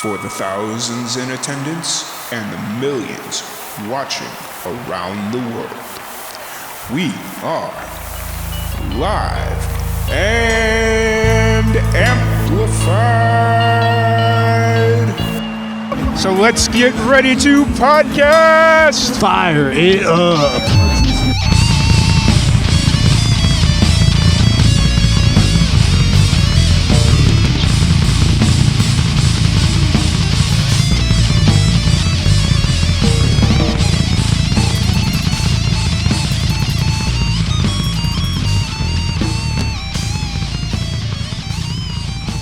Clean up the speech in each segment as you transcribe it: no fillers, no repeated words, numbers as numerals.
For the thousands in attendance and the millions watching around the world, we are live and amplified. So let's get ready to podcast. Fire it up.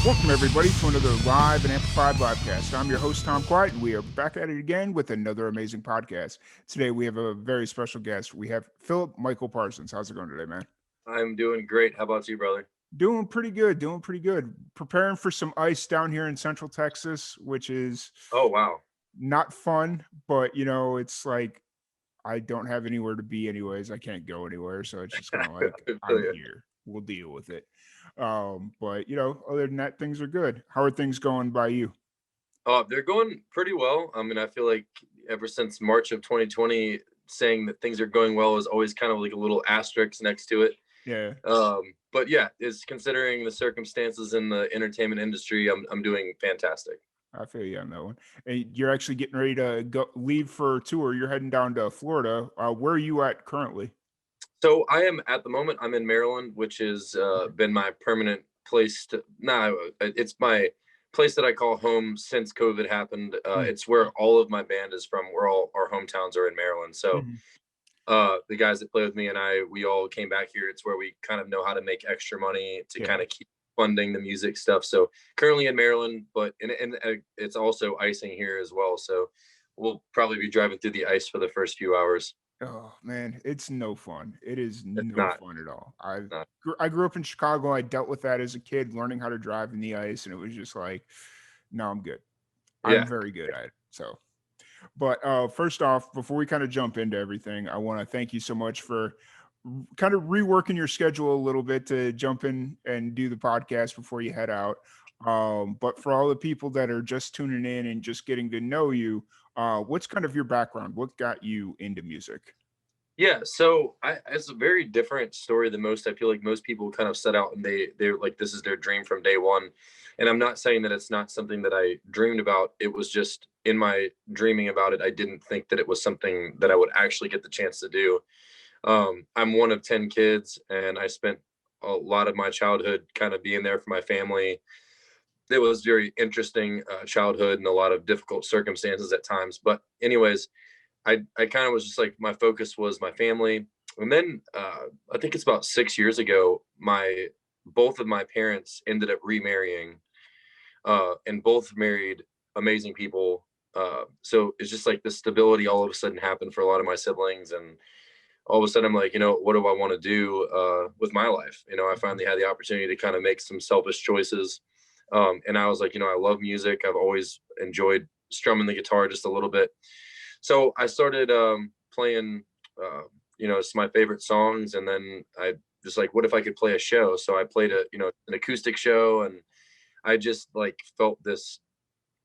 Welcome, everybody, to another live and amplified Livecast. I'm your host, Tom Quiet, and we are back at it again with another amazing podcast. Today, we have a very special guest. We have Phillip Michael Parsons. How's it going today, man? I'm doing great. How about you, brother? Doing pretty good. Preparing for some ice down here in Central Texas, which is not fun, but, you know, it's like I don't have anywhere to be anyways. I can't go anywhere, so it's just kind of like, I'm here. We'll deal with it. But you know, other than that, things are good. How are things going by you? They're going pretty well. I mean, I feel like ever since March of 2020, saying that things are going well is always kind of like a little asterisk next to it. Yeah. But yeah, is considering the circumstances in the entertainment industry, I'm doing fantastic. I feel you on that one. And you're actually getting ready to leave for a tour. You're heading down to Florida. Where are you at currently? So I am at the moment. I'm in Maryland, which has been my permanent place. It's my place that I call home since COVID happened. It's where all of my band is from. We're all our hometowns are in Maryland. So the guys that play with me and we all came back here. It's where we kind of know how to make extra money to kind of keep funding the music stuff. So currently in Maryland, but it's also icing here as well. So we'll probably be driving through the ice for the first few hours. Oh man, it's no fun. It is fun at all. I grew up in Chicago. I dealt with that as a kid, learning how to drive in the ice, and it was just like, no, I'm good. I'm very good at it. So, but first off, before we kind of jump into everything, I want to thank you so much for kind of reworking your schedule a little bit to jump in and do the podcast before you head out. But for all the people that are just tuning in and just getting to know you, what's kind of your background? What got you into music? Yeah, so it's a very different story than most. I feel like most people kind of set out and they're like, this is their dream from day one. And I'm not saying that it's not something that I dreamed about. It was just in my dreaming about it, I didn't think that it was something that I would actually get the chance to do. I'm one of 10 kids, and I spent a lot of my childhood kind of being there for my family. It was very interesting childhood and a lot of difficult circumstances at times. But anyways, I kind of was just like, my focus was my family. And then I think it's about 6 years ago, both of my parents ended up remarrying and both married amazing people. So it's just like the stability all of a sudden happened for a lot of my siblings. And all of a sudden I'm like, you know, what do I want to do with my life? You know, I finally had the opportunity to kind of make some selfish choices. And I was like, you know, I love music. I've always enjoyed strumming the guitar just a little bit. So I started playing, you know, some of my favorite songs. And then I just like, what if I could play a show? So I played an acoustic show, and I just like felt this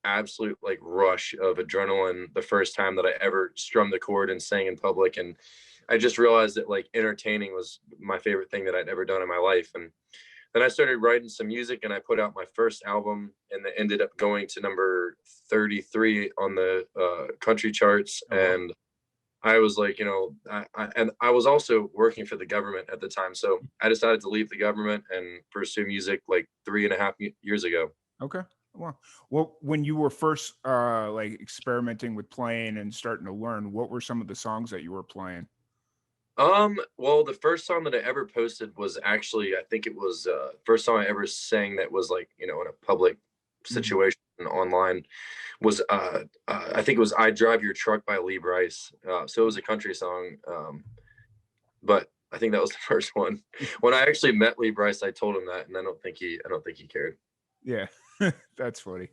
absolute like rush of adrenaline the first time that I ever strummed the chord and sang in public. And I just realized that like entertaining was my favorite thing that I'd ever done in my life. And then I started writing some music, and I put out my first album, and that ended up going to number 33 on the country charts. And I was like, you know, I was also working for the government at the time. So I decided to leave the government and pursue music like 3.5 years ago. Okay. Well, when you were first like experimenting with playing and starting to learn, what were some of the songs that you were playing? Well, the first song that I ever posted was actually, I think it was first song I ever sang that was like, you know, in a public situation online was I think it was I Drive Your Truck by Lee Brice. So it was a country song. But I think that was the first one. When I actually met Lee Brice, I told him that, and I don't think he cared. Yeah, that's funny.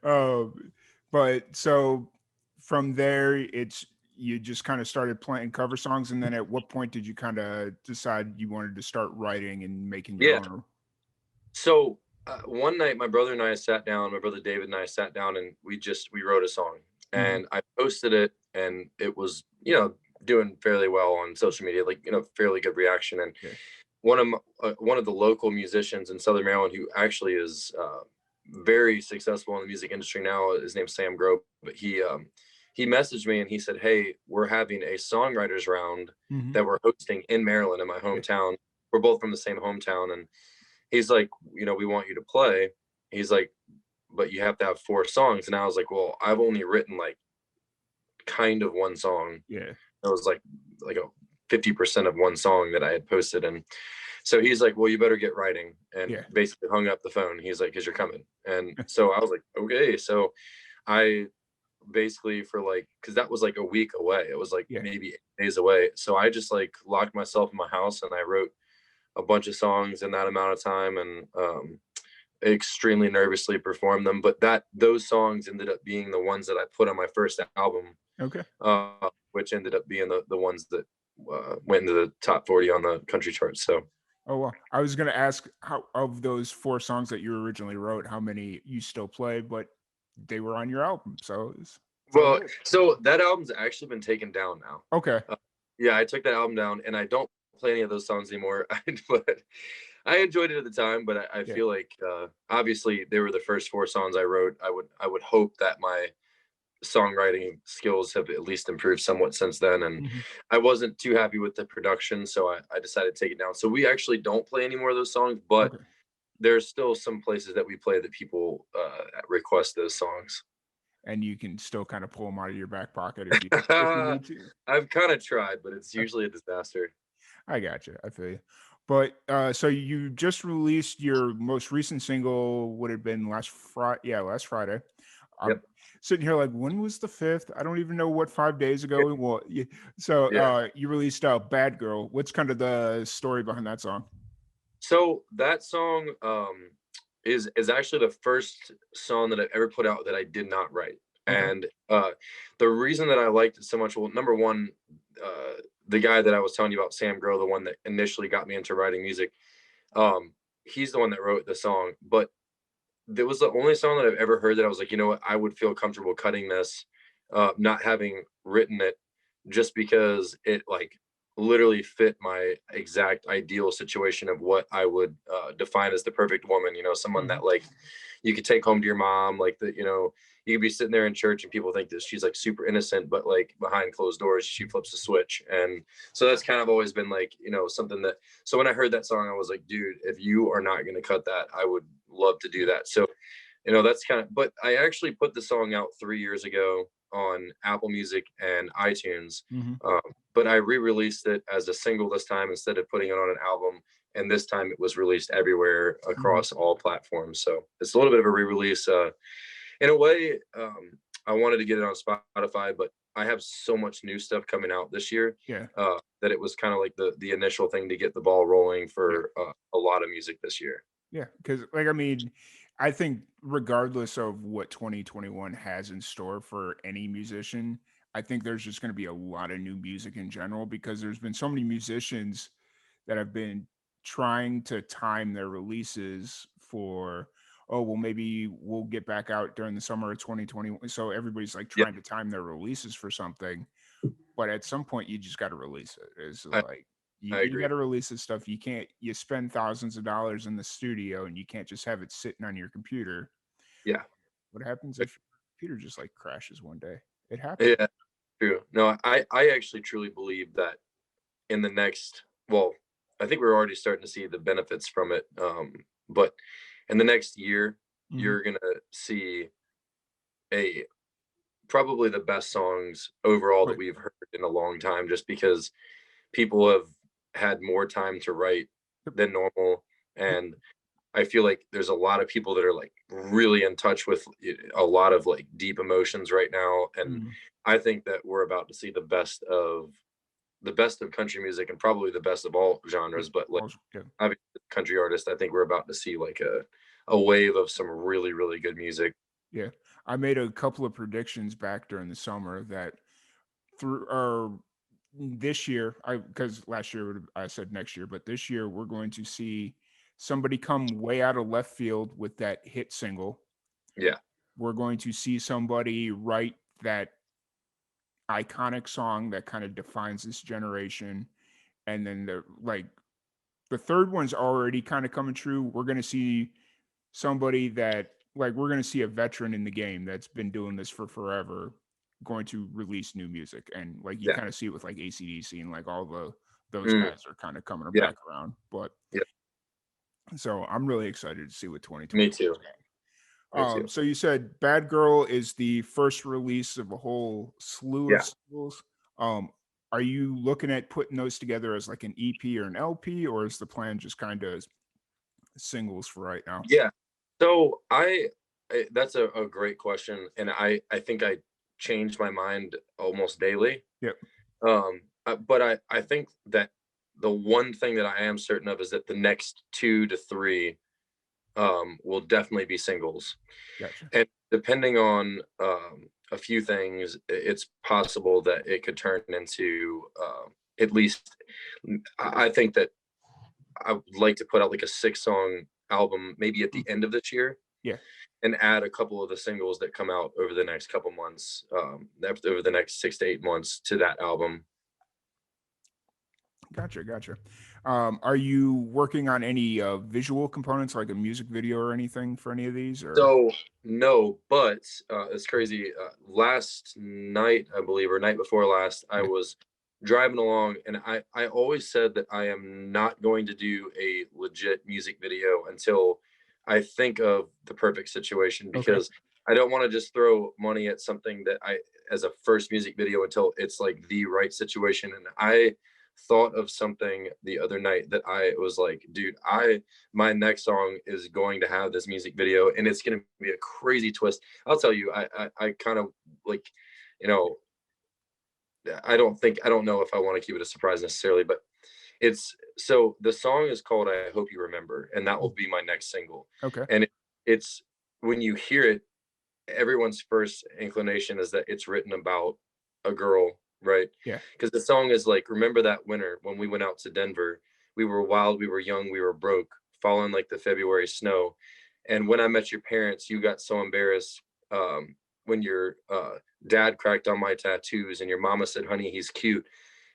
But so from there, you just kind of started playing cover songs, and then at what point did you kind of decide you wanted to start writing and making your own? So one night my brother and I sat down, my brother David and I sat down, and we wrote a song, Mm-hmm. and I posted it, and it was, doing fairly well on social media, like, fairly good reaction. And Yeah. one of the local musicians in Southern Maryland, who actually is very successful in the music industry now, his name's Sam Grove, but he messaged me and he said, "Hey, we're having a songwriters round Mm-hmm. that we're hosting in Maryland, in my Yeah. hometown. We're both from the same hometown, and he's like, we want you to play." He's like, "But you have to have 4 songs." And I was like, "Well, I've only written like kind of one song." Yeah. It was like a 50% of one song that I had posted. And so he's like, "Well, you better get writing," and Yeah. basically hung up the phone. He's like, "Because you're coming." And so I was like, "Okay." So I basically, for like, because that was like a week away, it was like Yeah. maybe 8 days away. So I just like locked myself in my house and I wrote a bunch of songs in that amount of time, and extremely nervously performed them. But those songs ended up being the ones that I put on my first album, Okay. which ended up being the ones that went into the top 40 on the country charts. So, Oh well, I was gonna ask how of those 4 songs that you originally wrote, how many you still play, but they were on your album, so it's all well, good. so that album's actually been taken down now. Okay. Uh, yeah, I took that album down, and I don't play any of those songs anymore. But I enjoyed it at the time. But I Yeah. feel like obviously they were the first 4 songs I wrote. I would hope that my songwriting skills have at least improved somewhat since then. And Mm-hmm. I wasn't too happy with the production, so I decided to take it down. So we actually don't play any more of those songs, but Okay. there's still some places that we play that people request those songs. And you can still kind of pull them out of your back pocket if you need to. I've kind of tried, but it's Okay. usually a disaster. I got you. I feel you. But so you just released your most recent single. Would have been last Friday? Yeah, last Friday. I'm Yep. sitting here like, when was the 5th? I don't even know what 5 days ago it was. Yeah. So Yeah. you released "Bad Girl." What's kind of the story behind that song? So that song is actually the first song that I ever put out that I did not write. Okay. And the reason that I liked it so much, well, number one, uh, the guy that I was telling you about, Sam Grow, the one that initially got me into writing music, um, he's the one that wrote the song. But there was the only song that I've ever heard that I was like, you know what, I would feel comfortable cutting this, not having written it, just because it like literally fit my exact ideal situation of what I would define as the perfect woman. Someone Hmm. that like you could take home to your mom, like that. You could be sitting there in church and people think that she's like super innocent, but like behind closed doors, she flips a switch. And so that's kind of always been like, something that. So when I heard that song, I was like, dude, if you are not going to cut that, I would love to do Yeah. that. So that's kind of, but I actually put the song out 3 years ago on Apple Music and iTunes. Hmm. Um, but I re-released it as a single this time instead of putting it on an album. And this time it was released everywhere Hmm. across all platforms. So it's a little bit of a re-release. In a way, I wanted to get it on Spotify, but I have so much new stuff coming out this year Yeah. that it was kind of like the initial thing to get the ball rolling Yeah. for a lot of music this year. Yeah, because like I mean, I think regardless of what 2021 has in store for any musician, I think there's just going to be a lot of new music in general because there's been so many musicians that have been trying to time their releases for, oh well, maybe we'll get back out during the summer of 2021. So everybody's like Yep, trying to time their releases for something, but at some point you just got to release it. It's I, like you, I you got agree. to release this stuff. You can't, you spend thousands of dollars in the studio and you can't just have it sitting on your computer. Yeah, What happens if your computer just like crashes one day? It happens. yeah, true. No, I actually truly believe that in the next, well, I think we're already starting to see the benefits from it. But in the next year, Hmm. you're gonna see a probably the best songs overall that Right. we've heard in a long time, just because people have had more time to write Yep. than normal. Yep. And I feel like there's a lot of people that are like really in touch with a lot of like deep emotions right now. And Mhm. I think that we're about to see the best of country music and probably the best of all Yeah. genres. But like Also, yeah. obviously country artists, I think we're about to see like a wave of some really, really good music. Yeah. I made a couple of predictions back during the summer that through this year, I because last year I said next year, but this year we're going to see somebody come way out of left field with that hit single. Yeah. We're going to see somebody write that iconic song that kind of defines this generation. And then the third one's already kind of coming true. We're going to see somebody that, like, we're going to see a veteran in the game that's been doing this for forever going to release new music. And like you Yeah. kind of see it with like ACDC and like all those Mm. guys are kind of coming Yeah. back around. But Yeah. so I'm really excited to see what 2020. Me too. Me too. So you said Bad Girl is the first release of a whole slew of Yeah. singles. Are you looking at putting those together as like an EP or an LP, or is the plan just kind of singles for right now? Yeah. So that's a great question. And I think I change my mind almost daily. Yep. But I think that the one thing that I am certain of is that the next 2 to 3 will definitely be singles. Gotcha. And depending on a few things, it's possible that it could turn into at least, I think that I would like to put out like a 6-song album maybe at the end of this year. Yeah. And add a couple of the singles that come out over the next couple months, over the next 6 to 8 months to that album. Gotcha. Are you working on any visual components, like a music video or anything for any of these? Or? So no, but it's crazy. Last night, I believe, or night before last, I was driving along, and I always said that I am not going to do a legit music video until I think of the perfect situation, because I don't want to just throw money at something that as a first music video until it's like the right situation. And I thought of something the other night that I was like, dude, my next song is going to have this music video, and it's going to be a crazy twist. I'll tell you, I kind of like, you know, I don't know if I want to keep it a surprise necessarily, but so the song is called I Hope You Remember, and that will be my next single. Okay. And it's when you hear it, everyone's first inclination is that it's written about a girl, right? Yeah. Because the song is like, remember that winter when we went out to Denver? We were wild, we were young, we were broke, falling like the February snow. And when I met your parents, you got so embarrassed when your dad cracked on my tattoos and your mama said, honey, he's cute.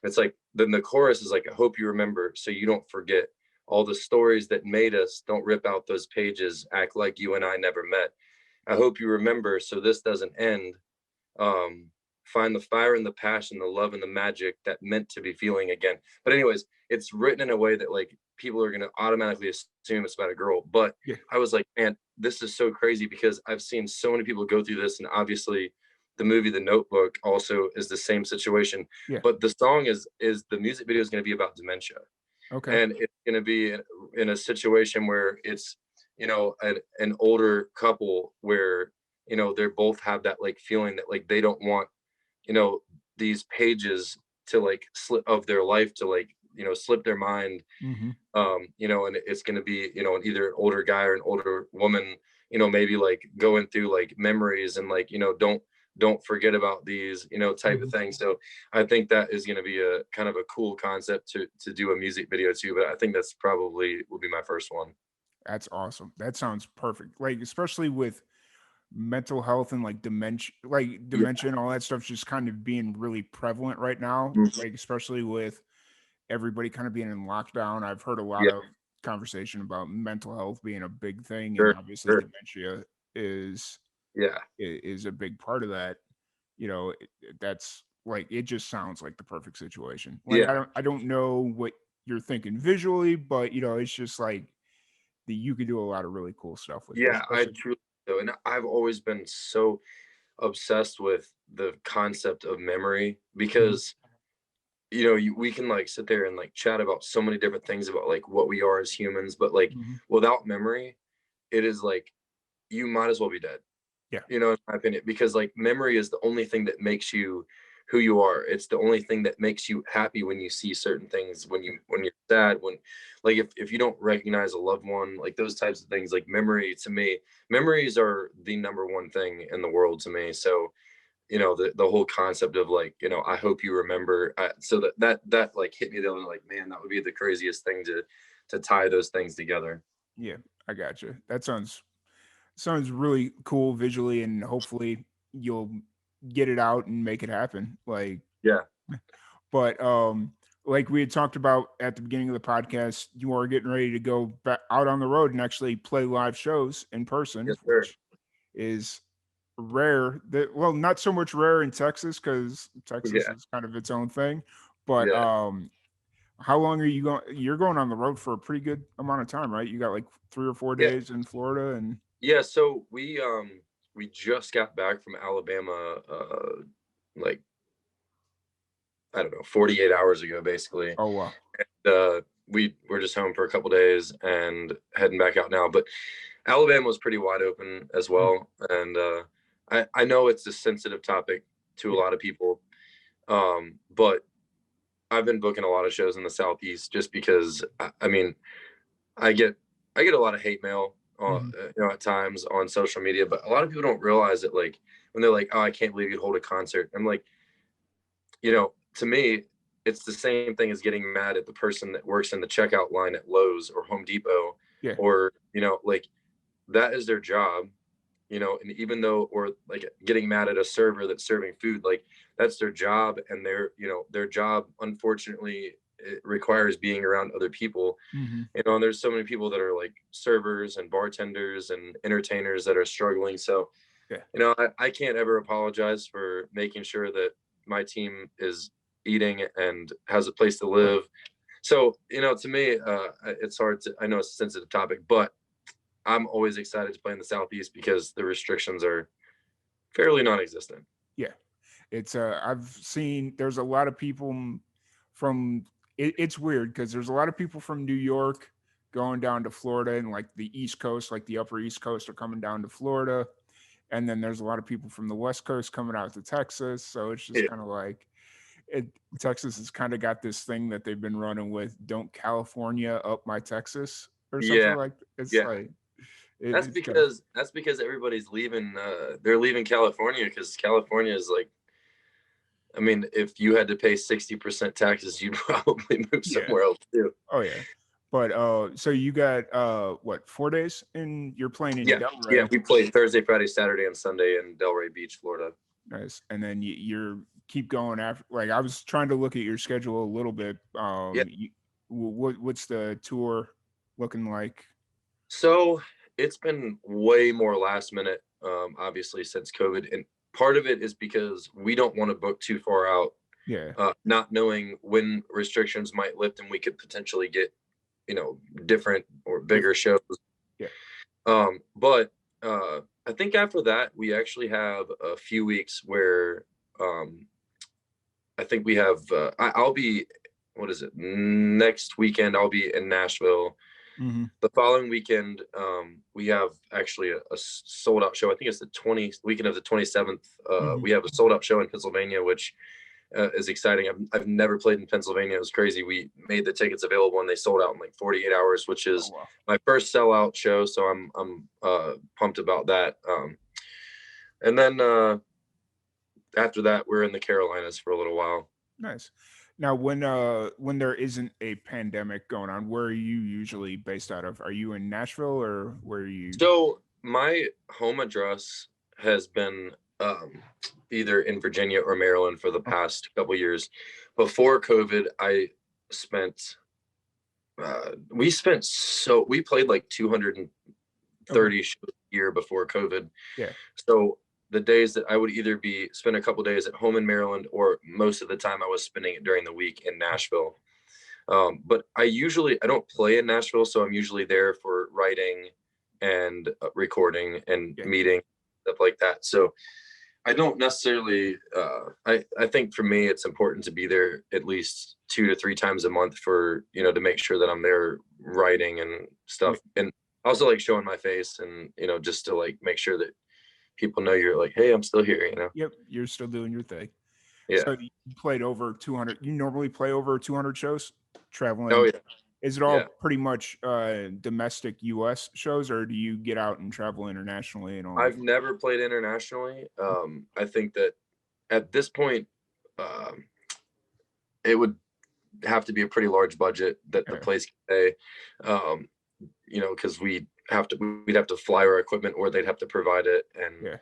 It's like, then the chorus is like, I hope you remember so you don't forget all the stories that made us. Don't rip out those pages, act like you and I never met. I hope you remember so this doesn't end. Find the fire and the passion, the love and the magic that meant to be feeling again. But anyways, it's written in a way that like people are going to automatically assume it's about a girl. But I was like, man, this is so crazy because I've seen so many people go through this. And obviously the movie The Notebook also is the same situation. But the song is the music video is going to be about dementia. Okay. And it's going to be in a situation where it's, you know, an older couple where, you know, they both have that like feeling that like they don't want, you know, these pages to like slip of their life to like, you know, slip their mind. You know, and it's going to be, you know, either an older guy or an older woman, you know, maybe like going through like memories and like, you know, don't forget about these, you know, type of thing. So I think that is going to be a kind of a cool concept to do a music video too. But I think that's probably will be my first one. That's awesome. That sounds perfect. Like, especially with mental health and like dementia and all that stuff just kind of being really prevalent right now. Like, especially with everybody kind of being in lockdown. I've heard a lot of conversation about mental health being a big thing. And obviously dementia is a big part of that. You know, that's like, it just sounds like the perfect situation. Like, I don't know what you're thinking visually, but you know, it's just like you could do a lot of really cool stuff with it. I truly do. And I've always been so obsessed with the concept of memory because you know, we can like sit there and like chat about so many different things about like what we are as humans, but like without memory, it is like you might as well be dead. You know, in my opinion, because like memory is the only thing that makes you who you are. It's the only thing that makes you happy when you see certain things, when you're sad, when like if you don't recognize a loved one, like those types of things, like memory to me, memories are the number one thing in the world to me. So you know, the whole concept of like, you know, I hope you remember. So that like hit me though, like, man, that would be the craziest thing to tie those things together. Yeah, I got you. That sounds really cool visually, and hopefully you'll get it out and make it happen. Like, Yeah. but like we had talked about at the beginning of the podcast, you are getting ready to go back out on the road and actually play live shows in person, Yes, sir. which is rare. That, well, not so much rare in Texas because Texas Yeah. is kind of its own thing. But Yeah. how long are you going? You're going on the road for a pretty good amount of time, right? You got like 3 or 4 days in Florida, and Yeah. So we just got back from Alabama, like, I don't know, 48 hours ago, basically. oh wow, We were just home for a couple days and heading back out now. But Alabama was pretty wide open as mm, well, and I know it's a sensitive topic to a yeah, lot of people, but I've been booking a lot of shows in the Southeast just because I mean I get I get a lot of hate mail, hmm at times on social media, but a lot of people don't realize that, like, when they're like, "Oh, I can't believe you hold a concert." I'm like, to me, it's the same thing as getting mad at the person that works in the checkout line at Lowe's or Home Depot, yeah, or like, that is their job. And even though, or like getting mad at a server that's serving food, like, that's their job, and their job, unfortunately, it requires being around other people. hmm And there's so many people that are like servers and bartenders and entertainers that are struggling. So yeah, I can't ever apologize for making sure that my team is eating and has a place to live. So to me, it's hard to, I know it's a sensitive topic, but I'm always excited to play in the Southeast because the restrictions are fairly non-existent. yeah. It's I've seen there's a lot of people from it's weird because there's a lot of people from New York going down to Florida, and like the East Coast, like the upper East Coast are coming down to Florida. And then there's a lot of people from the West Coast coming out to Texas. So it's just Yeah. kind of like it Texas has kind of got this thing that they've been running with, don't California up my Texas or something Yeah. like it's Yeah. like That's it's kind of because everybody's leaving. They're leaving California because California is like, I mean, if you had to pay 60% taxes, you'd probably move yeah. somewhere else too. Oh yeah. But so you got what, 4 days and you're playing in Yeah. Yeah. Delray. We played Thursday, Friday, Saturday, and Sunday in Delray Beach, Florida. Nice. And then you're keep going after, like I was trying to look at your schedule a little bit. Yeah. What's the tour looking like? So it's been way more last minute, obviously, since COVID. And part of it is because we don't want to book too far out, Yeah. not knowing when restrictions might lift and we could potentially get, different or bigger shows. Yeah. But I think after that, we actually have a few weeks where I think we have, I'll be, what is it, next weekend, I'll be in Nashville. Mm-hmm. The following weekend, we have actually a sold out show. I think it's the weekend of the 27th. Mm-hmm. We have a sold out show in Pennsylvania, which is exciting. I've never played in Pennsylvania. It was crazy. We made the tickets available and they sold out in like 48 hours, which Oh is wow. my first sellout show. So I'm pumped about that. And then after that, we're in the Carolinas for a little while. Nice. Now, when there isn't a pandemic going on, where are you usually based out of? Are you in Nashville or where are you? So my home address has been either in Virginia or Maryland for the Okay. past couple years. Before COVID, we played like 230 Okay. shows a year before COVID. Yeah. So the days that I would either spend a couple days at home in Maryland, or most of the time I was spending it during the week in Nashville. But I don't play in Nashville, so I'm usually there for writing and recording and Yeah. meeting, stuff like that. So I don't necessarily. I think for me, it's important to be there at least 2 to 3 times a month for to make sure that I'm there writing and Yeah. stuff, and also like showing my face and just to like make sure that people know you're like, hey, I'm still here. Yep. You're still doing your thing. Yeah. So you played over 200. You normally play over 200 shows Oh traveling. yeah. Is it all Yeah. pretty much domestic U.S. shows, or do you get out and travel internationally and all that? I've never played internationally. I think that at this point, um, it would have to be a pretty large budget that the Yeah. place can pay. Um, you know, because we'd have to fly our equipment, or they'd have to provide it. And Yeah.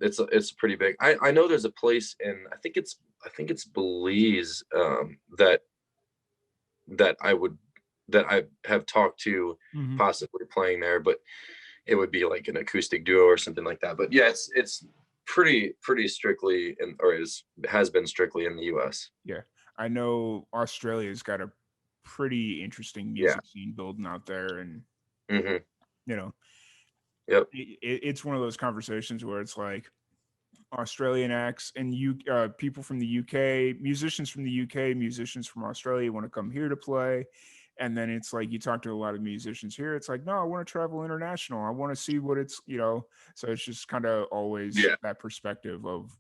it's pretty big. I know there's a place in, I think it's Belize, that I would, that I have talked to Mm-hmm. possibly playing there, but it would be like an acoustic duo or something like that. But yeah, it's pretty strictly in, or has been strictly in the US. Yeah. I know Australia's got a pretty interesting Yeah. music scene building out there, and Hmm. you know, Yep. it's one of those conversations where it's like Australian acts and people from the UK, musicians from the UK, musicians from Australia want to come here to play. And then it's like you talk to a lot of musicians here. It's like, no, I want to travel international. I want to see what it's, so it's just kind of always Yeah, that perspective of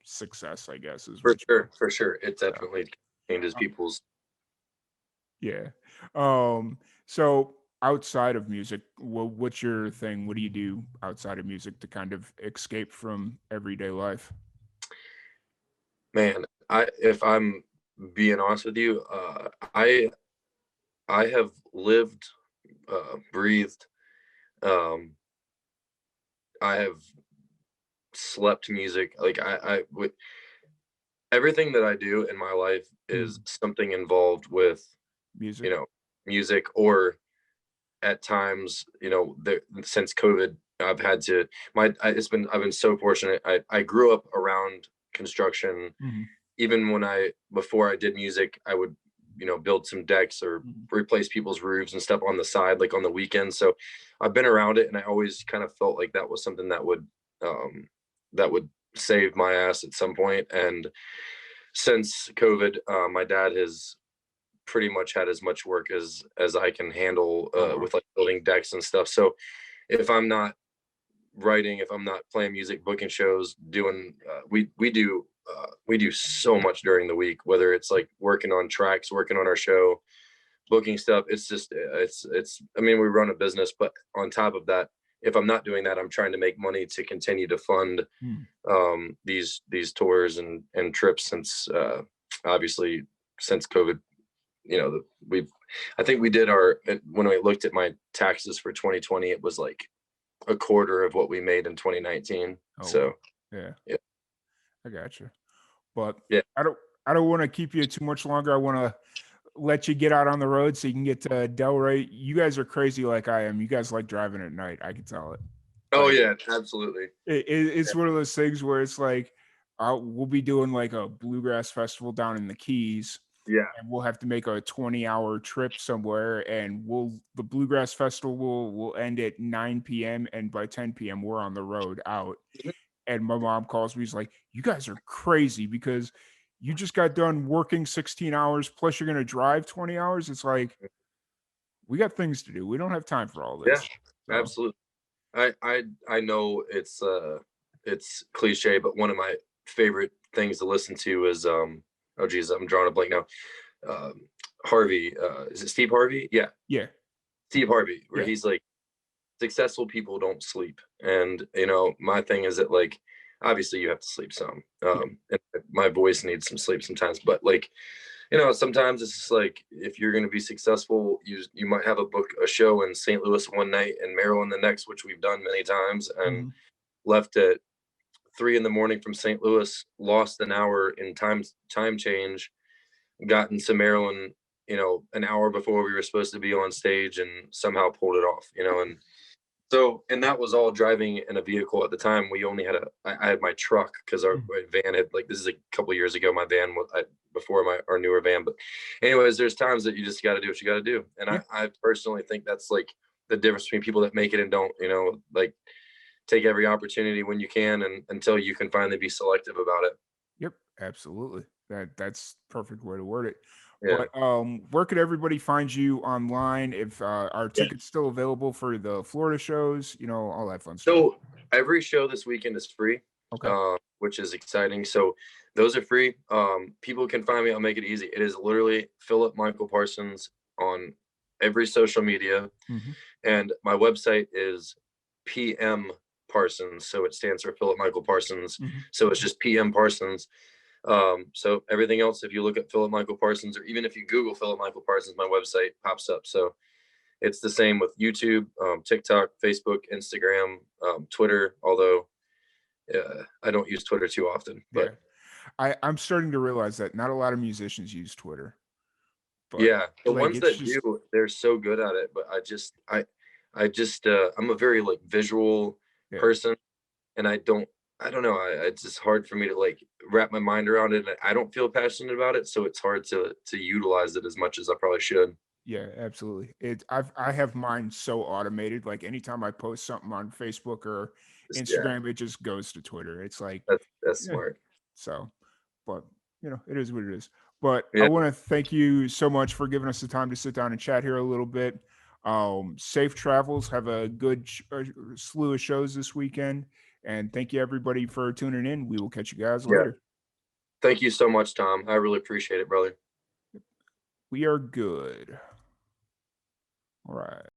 success, I guess, is for what sure, for sure. It uh, definitely changes uh, people's. yeah. So outside of music, what's your thing? What do you do outside of music to kind of escape from everyday life? Man, if I'm being honest with you, I have lived, breathed, um, I have slept music. Like I with everything that I do in my life is Mm, something involved with, you music. know, music, or at times, you know, there, since COVID, I've had to, I've been so fortunate. I grew up around construction. Mhm, Even before I did music, I would, you know, build some decks or mhm. replace people's roofs and stuff on the side, like on the weekends. So I've been around it, and I always kind of felt like that was something um, that would save my ass at some point. And since COVID, my dad has pretty much had as much work as I can handle, Oh, wow. with like building decks and stuff. So if I'm not writing, if I'm not playing music, booking shows, doing, we do so much during the week, whether it's like working on tracks, working on our show, booking stuff. It's just, it's, I mean, we run a business, but on top of that, if I'm not doing that, I'm trying to make money to continue to fund, Mm, these tours and trips, since, obviously, since COVID, you know, I think we did when we looked at my taxes for 2020, it was like a quarter of what we made in 2019. oh, wow. So Yeah, yeah, I got you. But yeah. I don't I don't wanna keep you too much longer. I wanna let you get out on the road so you can get to Delray. You guys are crazy like I am. You guys like driving at night. I can tell it. Oh Like, yeah, absolutely. it's Yeah. one of those things where it's like, we'll be doing like a bluegrass festival down in the Keys, Yeah. and we'll have to make a 20-hour trip somewhere, and the bluegrass festival will end at 9 p.m., and by 10 p.m. we're on the road out. Mhm. And my mom calls me, she's like, "You guys are crazy because you just got done working 16 hours plus you're gonna drive 20 hours." It's like, we got things to do. We don't have time for all Yeah, this. So absolutely. I know it's cliche, but one of my favorite things to listen to is, oh geez, I'm drawing a blank now. Um, Harvey, is it Steve Harvey? Yeah, yeah, Steve Harvey, where yeah. he's like, successful people don't sleep. And you know, my thing is that, like, obviously you have to sleep some, Yeah. and my voice needs some sleep sometimes, but like, you know, sometimes it's just like, if you're going to be successful, you might have a show in St. Louis one night and Maryland the next, which we've done many times, and Mhm. left at 3 in the morning from St. Louis, lost an hour in time change, got into Maryland, you know, an hour before we were supposed to be on stage, and somehow pulled it off, you know. And so, and that was all driving in a vehicle. At the time, we only had I had my truck, because Mhm. my van had, like, this is a couple years ago, my van was, before our newer van. But anyways, there's times that you just got to do what you got to do. And Yeah. I personally think that's like the difference between people that make it and don't, you know, like, take every opportunity when you can, and until you can finally be selective about it. Yep, absolutely. That's perfect way to word it. Yeah. But where could everybody find you online if are Yeah. tickets still available for the Florida shows, all that fun stuff. So every show this weekend is free, Okay. which is exciting. So those are free. People can find me. I'll make it easy. It is literally Phillip Michael Parsons on every social media, Hmm. and my website is PM Parsons. So it stands for Phillip Michael Parsons. Hmm. So it's just PM Parsons. So everything else, if you look at Phillip Michael Parsons, or even if you Google Phillip Michael Parsons, my website pops up. So It's the same with YouTube, TikTok, Facebook, Instagram, Twitter, although I don't use Twitter too often, Yeah. but I'm starting to realize that not a lot of musicians use Twitter, but yeah, the like ones it's that just do, they're so good at it. But I'm a very like visual yeah. person, and I don't know. It's just hard for me to like wrap my mind around it. And I don't feel passionate about it, so it's hard to utilize it as much as I probably should. Yeah, absolutely. I have mine so automated. Like anytime I post something on Facebook or Yeah, Instagram, it just goes to Twitter. It's like, that's yeah. smart. So, but it is what it is. But I Yeah, want to thank you so much for giving us the time to sit down and chat here a little bit. Safe travels. Have a good slew of shows this weekend, and thank you everybody for tuning in. We will catch you guys yeah. later. Thank you so much, Tom. I really appreciate it, brother. We are good. All right.